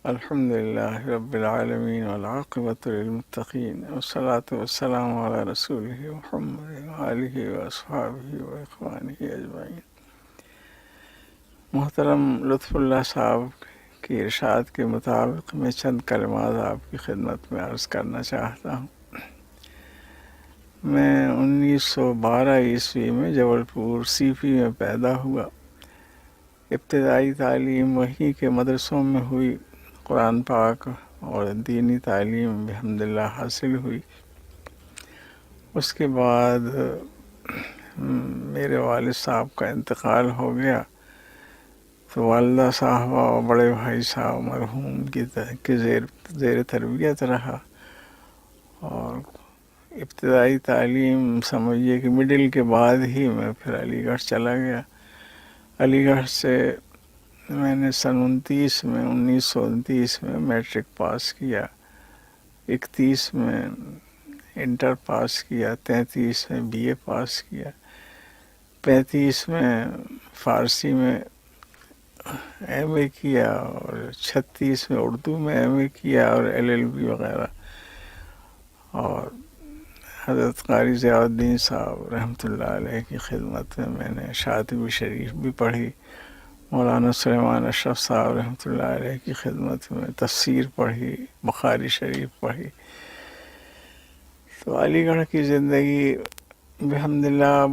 الحمد لله رب العالمين والعاقبة للمتقين والصلاة والسلام على رسوله محمد وآله وأصحابه وإخوانه أجمعين۔ محترم لطف اللہ صاحب کی ارشاد کے مطابق میں چند کلمات آپ کی خدمت میں عرض کرنا چاہتا ہوں۔ میں 1912 عیسوی میں جبل پور سی پی میں پیدا ہوا۔ ابتدائی تعلیم وہیں کے مدرسوں میں ہوئی، قرآن پاک اور دینی تعلیم الحمدللہ حاصل ہوئی۔ اس کے بعد میرے والد صاحب کا انتقال ہو گیا تو والدہ صاحبہ اور بڑے بھائی صاحب مرحوم کی زیر تربیت رہا، اور ابتدائی تعلیم سمجھیے کہ مڈل کے بعد ہی میں پھر علی گڑھ چلا گیا۔ علی گڑھ سے میں نے سن 1929 میں میٹرک پاس کیا، 31 میں انٹر پاس کیا، 33 میں بی اے پاس کیا، 35 میں فارسی میں ایم اے کیا، اور 36 میں اردو میں ایم اے کیا اور ایل ایل بی وغیرہ۔ اور حضرت قاری ضیاء الدین صاحب رحمۃ اللہ علیہ کی خدمت میں نے شاطبی شریف بھی پڑھی، مولانا سلیمان اشرف صاحب رحمۃ اللہ علیہ کی خدمت میں تفسیر پڑھی، بخاری شریف پڑھی۔ تو علی گڑھ کی زندگی الحمدللہ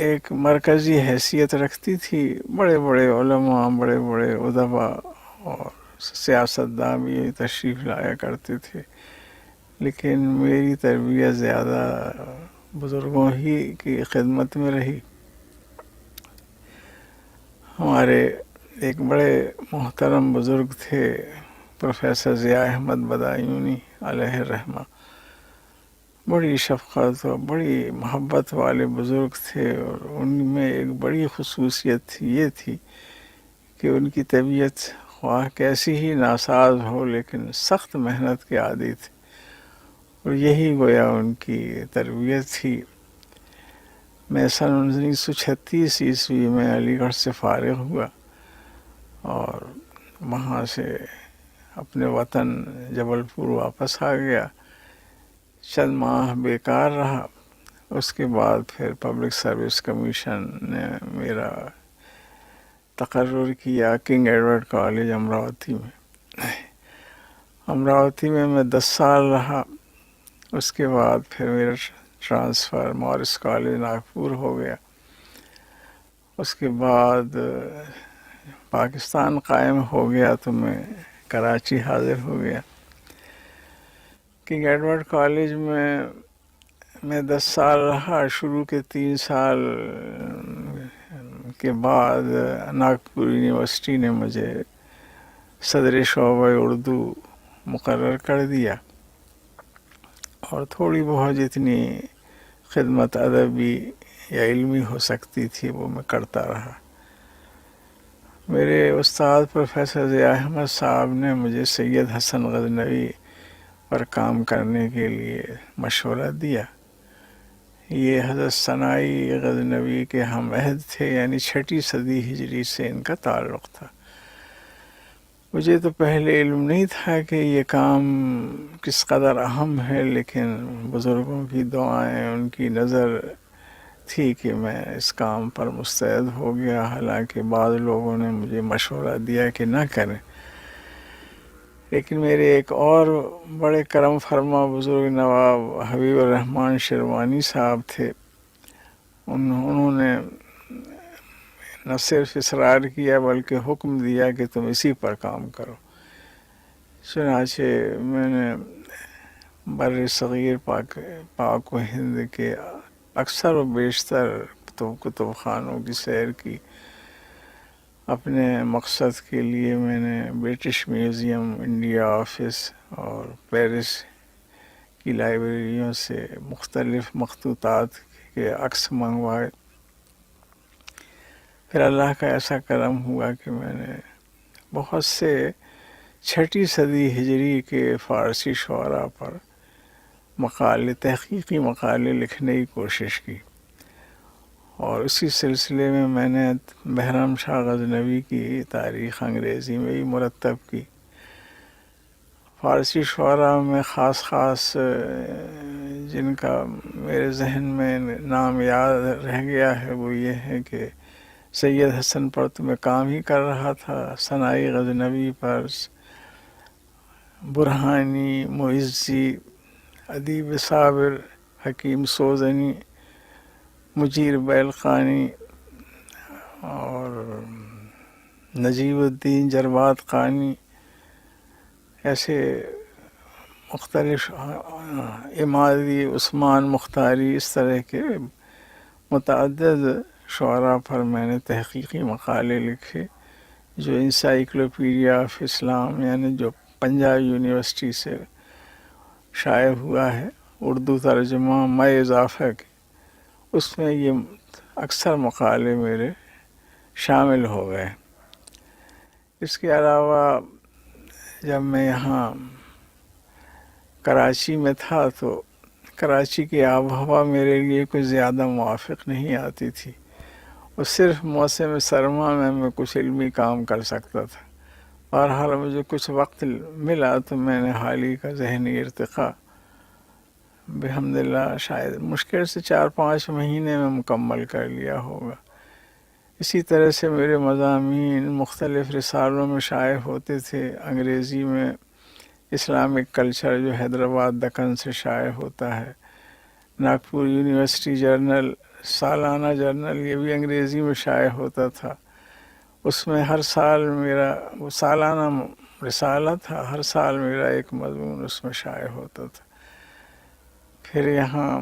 ایک مرکزی حیثیت رکھتی تھی، بڑے بڑے علماء، بڑے بڑے ادبا اور سیاستداں بھی تشریف لایا کرتے تھے، لیکن میری تربیت زیادہ بزرگوں ہی کی خدمت میں رہی۔ ہمارے ایک بڑے محترم بزرگ تھے پروفیسر ضیاء احمد بدایونی علیہ الرحمہ، بڑی شفقت اور بڑی محبت والے بزرگ تھے، اور ان میں ایک بڑی خصوصیت یہ تھی کہ ان کی طبیعت خواہ کیسی ہی ناساز ہو لیکن سخت محنت کے عادی تھے، اور یہی گویا ان کی تربیت تھی۔ میں سن 1936 عیسوی میں علی گڑھ سے فارغ ہوا اور وہاں سے اپنے وطن جبل پور واپس آ گیا۔ چند ماہ بیکار رہا، اس کے بعد پھر پبلک سروس کمیشن نے میرا تقرر کیا کنگ ایڈورڈ کالج امراوتی میں۔ امراوتی میں 10 سال رہا، اس کے بعد پھر میرا ٹرانسفر مورس کالج ناگپور ہو گیا۔ اس کے بعد پاکستان قائم ہو گیا تو میں کراچی حاضر ہو گیا۔ کنگ ایڈورڈ کالج میں 10 سال رہا۔ شروع کے 3 سال کے بعد ناگپور یونیورسٹی نے مجھے صدر شعبہ اردو مقرر کر دیا، اور تھوڑی بہت جتنی خدمت ادبی یا علمی ہو سکتی تھی وہ میں کرتا رہا۔ میرے استاد پروفیسر ضیاء احمد صاحب نے مجھے سید حسن غزنوی پر کام کرنے کے لیے مشورہ دیا۔ یہ حضرت ثنائی غزنوی کے ہم عہد تھے، یعنی 6 صدی ہجری سے ان کا تعلق تھا۔ مجھے تو پہلے علم نہیں تھا کہ یہ کام کس قدر اہم ہے، لیکن بزرگوں کی دعائیں، ان کی نظر تھی کہ میں اس کام پر مستعد ہو گیا۔ حالانکہ بعض لوگوں نے مجھے مشورہ دیا کہ نہ کریں، لیکن میرے ایک اور بڑے کرم فرما بزرگ نواب حبیب الرحمن شیروانی صاحب تھے، انہوں نے نہ صرف اصرار کیا بلکہ حکم دیا کہ تم اسی پر کام کرو۔ چنانچہ میں نے بر صغیر پاک و ہند کے اکثر و بیشتر کتب خانوں کی سیر کی۔ اپنے مقصد کے لیے میں نے برٹش میوزیم، انڈیا آفس اور پیرس کی لائبریریوں سے مختلف مخطوطات کے عکس منگوائے۔ پھر اللہ کا ایسا کرم ہوا کہ میں نے بہت سے 6 صدی ہجری کے فارسی شعراء پر تحقیقی مقالے لکھنے کی کوشش کی، اور اسی سلسلے میں نے بہرام شاہ غزنوی کی تاریخ انگریزی میں بھی مرتب کی۔ فارسی شعراء میں خاص جن کا میرے ذہن میں نام یاد رہ گیا ہے وہ یہ ہے کہ سید حسن پر تو میں کام ہی کر رہا تھا، ثنائی غزنوی پر، برہانی، معزی، ادیب صابر، حکیم سوزنی، مجیر بیلقانی اور نجیب الدین جربات قانی، ایسے مختلف، امادی، عثمان مختاری، اس طرح کے متعدد شعراء پر میں نے تحقیقی مقالے لکھے جو انسائکلوپیڈیا آف اسلام یعنی جو پنجاب یونیورسٹی سے شائع ہوا ہے، اردو ترجمہ میں اضافہ کے، اس میں یہ اکثر مقالے میرے شامل ہو گئے۔ اس کے علاوہ جب میں یہاں کراچی میں تھا تو کراچی کی آب و ہوا میرے لیے کچھ زیادہ موافق نہیں آتی تھی، اور صرف موسم سرما میں کچھ علمی کام کر سکتا تھا۔ بہرحال مجھے کچھ وقت ملا تو میں نے حالی کا ذہنی ارتقاء بحمداللہ شاید مشکل سے 4-5 مہینے میں مکمل کر لیا ہوگا۔ اسی طرح سے میرے مضامین مختلف رسالوں میں شائع ہوتے تھے۔ انگریزی میں اسلامک کلچر جو حیدرآباد دکن سے شائع ہوتا ہے، ناگپور یونیورسٹی جرنل، سالانہ جرنل، یہ بھی انگریزی میں شائع ہوتا تھا۔ اس میں ہر سال میرا وہ سالانہ رسالہ تھا، ہر سال میرا ایک مضمون اس میں شائع ہوتا تھا۔ پھر یہاں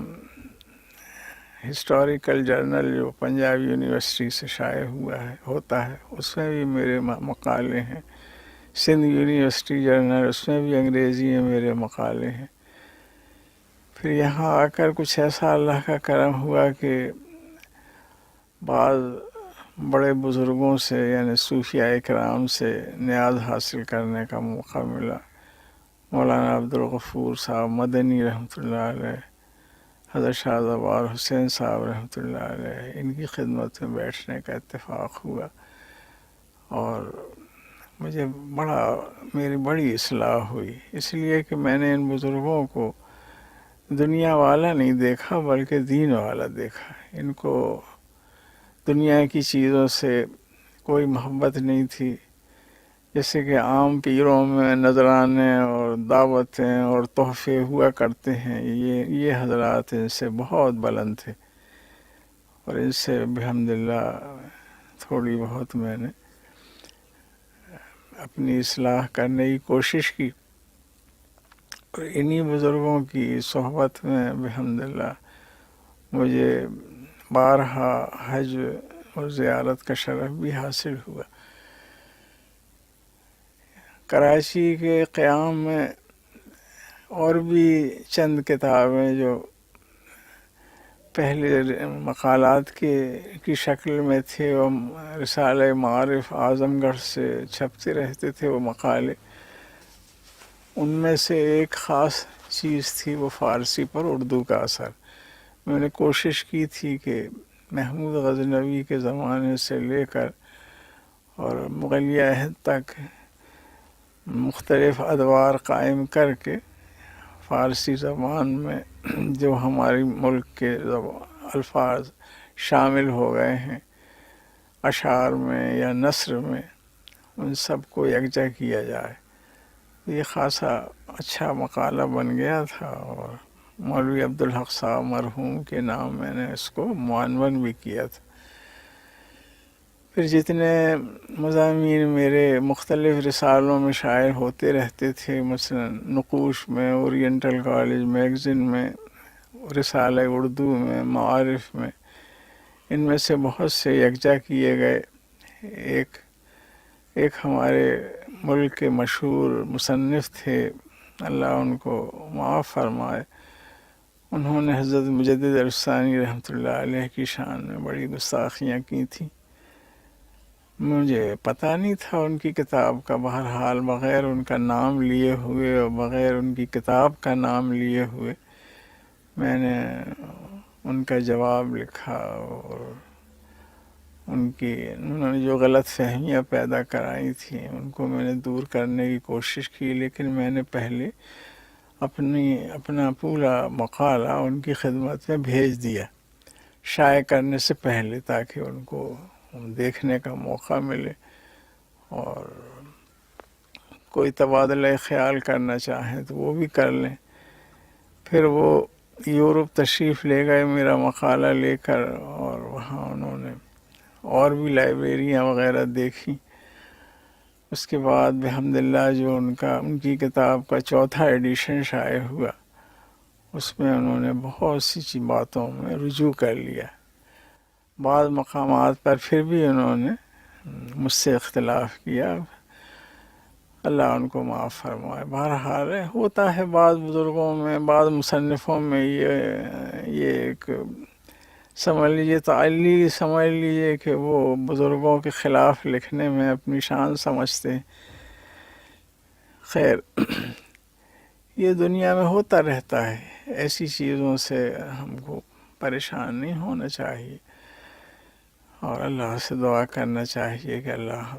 ہسٹوریکل جرنل جو پنجاب یونیورسٹی سے شائع ہوتا ہے، اس میں بھی میرے مقالے ہیں۔ سندھ یونیورسٹی جرنل، اس میں بھی انگریزی میں میرے مقالے ہیں۔ پھر یہاں آ کر کچھ ایسا اللہ کا کرم ہوا کہ بعض بڑے بزرگوں سے یعنی صوفیاء کرام سے نیاز حاصل کرنے کا موقع ملا۔ مولانا عبدالغفور صاحب مدنی رحمۃ اللہ علیہ، حضرت شاہ زوار حسین صاحب رحمۃ اللہ علیہ، ان کی خدمت میں بیٹھنے کا اتفاق ہوا، اور مجھے میری بڑی اصلاح ہوئی، اس لیے کہ میں نے ان بزرگوں کو دنیا والا نہیں دیکھا بلکہ دین والا دیکھا۔ ان کو دنیا کی چیزوں سے کوئی محبت نہیں تھی، جیسے کہ عام پیروں میں نذرانے اور دعوتیں اور تحفے ہوا کرتے ہیں، یہ حضرات ان سے بہت بلند تھے، اور ان سے بحمداللہ تھوڑی بہت میں نے اپنی اصلاح کرنے کی کوشش کی، اور انہی بزرگوں کی صحبت میں بحمداللہ مجھے بارہا حج اور زیارت کا شرف بھی حاصل ہوا۔ کراچی کے قیام میں اور بھی چند کتابیں جو پہلے مقالات کی شکل میں تھے، وہ رسالہ معارف اعظم گڑھ سے چھپتے رہتے تھے وہ مقالے، ان میں سے ایک خاص چیز تھی وہ فارسی پر اردو کا اثر۔ میں نے کوشش کی تھی کہ محمود غزنوی کے زمانے سے لے کر اور مغلیہ عہد تک مختلف ادوار قائم کر کے فارسی زبان میں جو ہمارے ملک کے الفاظ شامل ہو گئے ہیں اشعار میں یا نثر میں، ان سب کو یکجا کیا جائے۔ یہ خاصا اچھا مقالہ بن گیا تھا، اور مولوی عبدالحق صاحب مرحوم کے نام میں نے اس کو معنون بھی کیا تھا۔ پھر جتنے مضامین میرے مختلف رسالوں میں شائع ہوتے رہتے تھے، مثلا نقوش میں، اورینٹل کالج میگزین میں، رسالہ اردو میں، معارف میں، ان میں سے بہت سے یکجا کیے گئے۔ ایک ہمارے ملک کے مشہور مصنف تھے، اللہ ان کو معاف فرمائے، انہوں نے حضرت مجدد الثانی رحمۃ اللہ علیہ کی شان میں بڑی گستاخیاں کی تھیں۔ مجھے پتہ نہیں تھا ان کی کتاب کا، بہرحال بغیر ان کا نام لیے ہوئے اور بغیر ان کی کتاب کا نام لیے ہوئے میں نے ان کا جواب لکھا، اور انہوں نے جو غلط فہمیاں پیدا کرائی تھیں ان کو میں نے دور کرنے کی کوشش کی، لیکن میں نے پہلے اپنا پورا مقالہ ان کی خدمت میں بھیج دیا شائع کرنے سے پہلے، تاکہ ان کو دیکھنے کا موقع ملے، اور کوئی تبادلہ خیال کرنا چاہیں تو وہ بھی کر لیں۔ پھر وہ یورپ تشریف لے گئے میرا مقالہ لے کر، اور وہاں انہوں نے اور بھی لائبریریاں وغیرہ دیکھی۔ اس کے بعد بحمداللہ جو ان کی کتاب کا چوتھا ایڈیشن شائع ہوا، اس میں انہوں نے بہت سی باتوں میں رجوع کر لیا۔ بعض مقامات پر پھر بھی انہوں نے مجھ سے اختلاف کیا، اللہ ان کو معاف فرمائے۔ بہرحال ہوتا ہے بعض بزرگوں میں، بعض مصنفوں میں یہ ایک سمجھ لیجیے کہ وہ بزرگوں کے خلاف لکھنے میں اپنی شان سمجھتے ہیں۔ خیر، یہ دنیا میں ہوتا رہتا ہے، ایسی چیزوں سے ہم کو پریشان نہیں ہونا چاہیے، اور اللہ سے دعا کرنا چاہیے کہ اللہ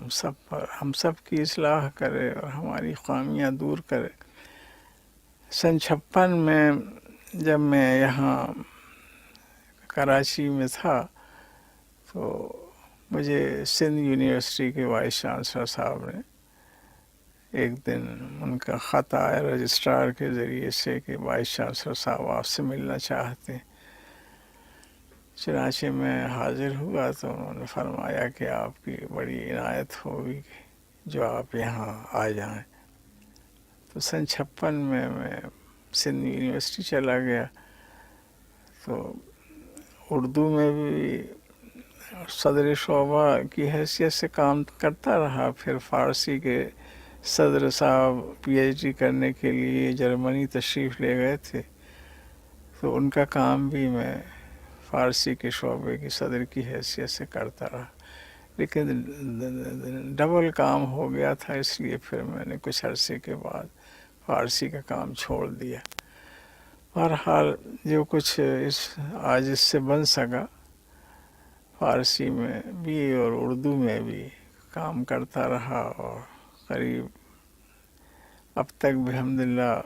ہم سب کی اصلاح کرے اور ہماری خامیاں دور کرے۔ 56 میں جب میں یہاں کراچی میں تھا تو مجھے سندھ یونیورسٹی کے وائس چانسلر صاحب نے ایک دن ان کا خط آیا رجسٹرار کے ذریعے سے کہ وائس چانسلر صاحب آپ سے ملنا چاہتے ہیں۔ چنانچہ میں حاضر ہوا تو انہوں نے فرمایا کہ آپ کی بڑی عنایت ہوگی جو آپ یہاں آ جائیں۔ تو 56 میں سندھ یونیورسٹی چلا گیا، تو اردو میں بھی صدر شعبہ کی حیثیت سے کام کرتا رہا۔ پھر فارسی کے صدر صاحب پی ایچ ڈی کرنے کے لیے جرمنی تشریف لے گئے تھے، تو ان کا کام بھی میں فارسی کے شعبے کی صدر کی حیثیت سے کرتا رہا، لیکن ڈبل کام ہو گیا تھا، اس لیے پھر میں نے کچھ عرصے کے بعد فارسی کا کام چھوڑ دیا۔ بہرحال جو کچھ آج اس سے بن سکا، فارسی میں بھی اور اردو میں بھی کام کرتا رہا، اور قریب اب تک بحمداللہ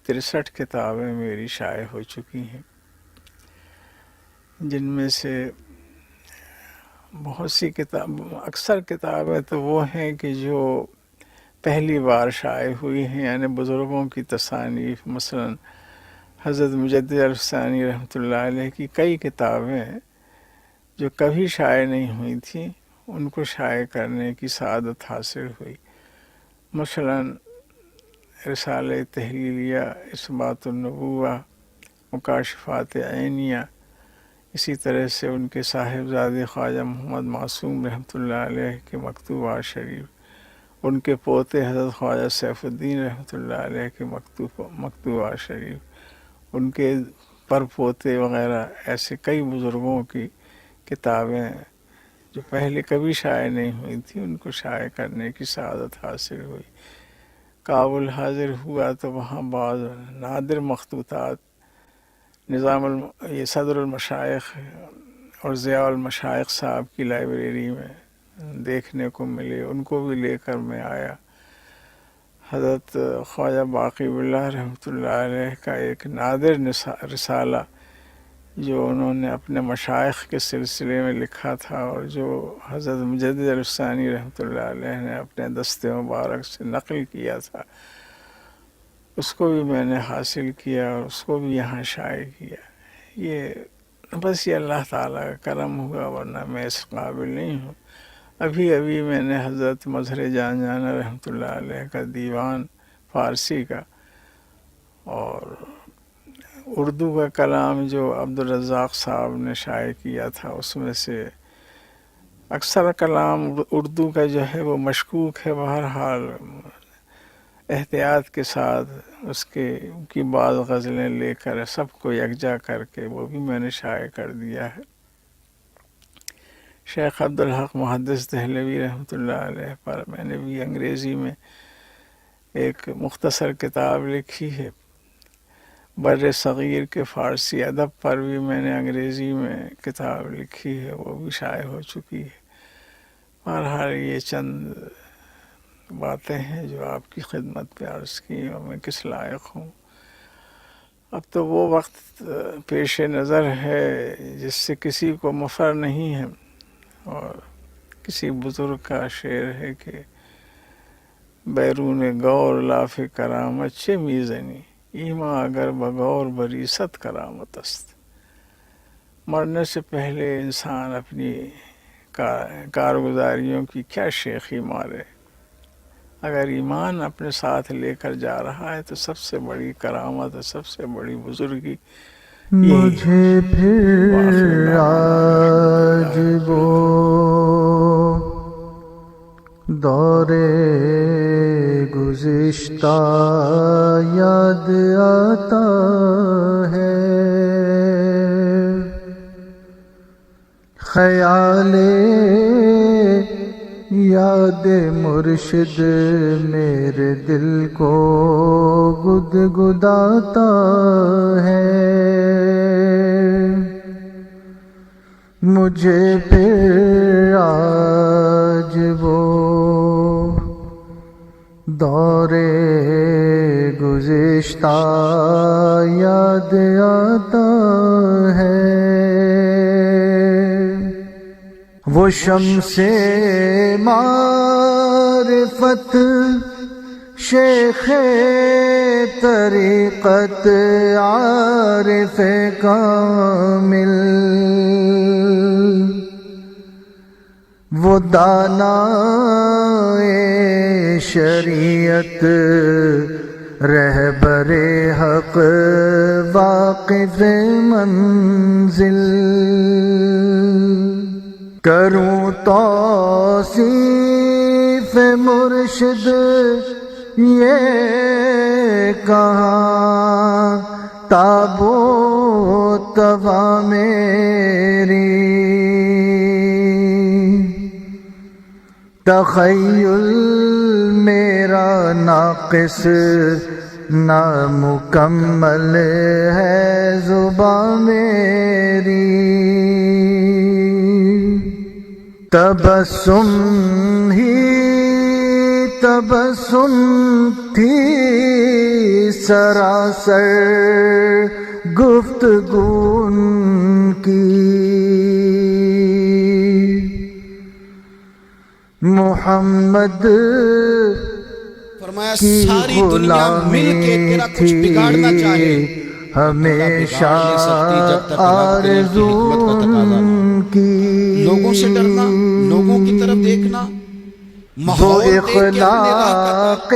63 کتابیں میری شائع ہو چکی ہیں، جن میں سے بہت سی اکثر کتابیں تو وہ ہیں کہ جو پہلی بار شائع ہوئی ہیں، یعنی بزرگوں کی تصانیف۔ مثلا حضرت مجدد الفسانی رحمۃ اللہ علیہ کی کئی کتابیں جو کبھی شائع نہیں ہوئی تھیں، ان کو شائع کرنے کی سعادت حاصل ہوئی۔ مثلا رسالہ تحلیلیہ، اثبات النبوہ، مکاشفات عینیہ، اسی طرح سے ان کے صاحبزادے خواجہ محمد معصوم رحمۃ اللہ علیہ کے مکتوبات شریف، ان کے پوتے حضرت خواجہ سیف الدین رحمۃ اللہ علیہ کے مکتوبات شریف، ان کے پر پوتے وغیرہ، ایسے کئی بزرگوں کی کتابیں جو پہلے کبھی شائع نہیں ہوئی تھیں، ان کو شائع کرنے کی سعادت حاصل ہوئی۔ کابل حاضر ہوا تو وہاں بعض نادر مخطوطات یہ صدر المشائخ اور ضیاء المشائخ صاحب کی لائبریری میں دیکھنے کو ملے، ان کو بھی لے کر میں آیا۔ حضرت خواجہ باقی باللہ رحمۃ اللہ علیہ کا ایک نادر رسالہ جو انہوں نے اپنے مشائخ کے سلسلے میں لکھا تھا، اور جو حضرت مجدد الفسانی رحمۃ اللہ علیہ نے اپنے دست مبارک سے نقل کیا تھا، اس کو بھی میں نے حاصل کیا اور اس کو بھی یہاں شائع کیا۔ یہ بس یہ اللہ تعالیٰ کا کرم ہوا، ورنہ میں اس قابل نہیں ہوں۔ ابھی میں نے حضرت مظہر جان جانا رحمۃ اللہ علیہ کا دیوان فارسی کا، اور اردو کا کلام جو عبدالرزاق صاحب نے شائع کیا تھا، اس میں سے اکثر کلام اردو کا جو ہے وہ مشکوک ہے۔ بہرحال احتیاط کے ساتھ اس کی بعض غزلیں لے کر سب کو یکجا کر کے وہ بھی میں نے شائع کر دیا ہے۔ شیخ عبدالحق محدث دہلوی رحمۃ اللہ علیہ پر میں نے بھی انگریزی میں ایک مختصر کتاب لکھی ہے۔ بر صغیر کے فارسی ادب پر بھی میں نے انگریزی میں کتاب لکھی ہے، وہ بھی شائع ہو چکی ہے۔ بہرحال یہ چند باتیں ہیں جو آپ کی خدمت پہ عرض کی، اور میں کس لائق ہوں۔ اب تو وہ وقت پیش نظر ہے جس سے کسی کو مفر نہیں ہے، اور کسی بزرگ کا شعر ہے کہ بیرون گور لاف کرامت چه میزنی، ایما اگر بغور بری صد کرامت است۔ مرنے سے پہلے انسان اپنی کارگزاریوں کی کیا شیخی مارے، اگر ایمان اپنے ساتھ لے کر جا رہا ہے تو سب سے بڑی کرامت، سب سے بڑی بزرگی مجھے پھر آج وہ دور گزشتہ یاد آتا ہے، خیال یاد مرشد میرے دل کو گدگداتا ہے۔ مجھے پھر آج وہ دور گزشتہ یاد آتا ہے، وہ شمس معرفت شیخ طریقت عارف کامل، وہ دانائے شریعت رہبر حق واقف منزل، کروں توصیف مرشد یہ کہاں تاب و توا میری، تخیل میرا ناقص نامکمل ہے زباں میری، تبسم ہی تبسم تھی سراسر گفتگو ان کی، محمد فرمایا کی ساری دنیا مل کے تیرا کچھ بگاڑنا چاہے، ہمیشہ آرزو کی، لوگوں سے ڈرنا، لوگوں کی طرف دیکھنا، وہ ماحول دیکھ کے اپنے راہ کا اخلاق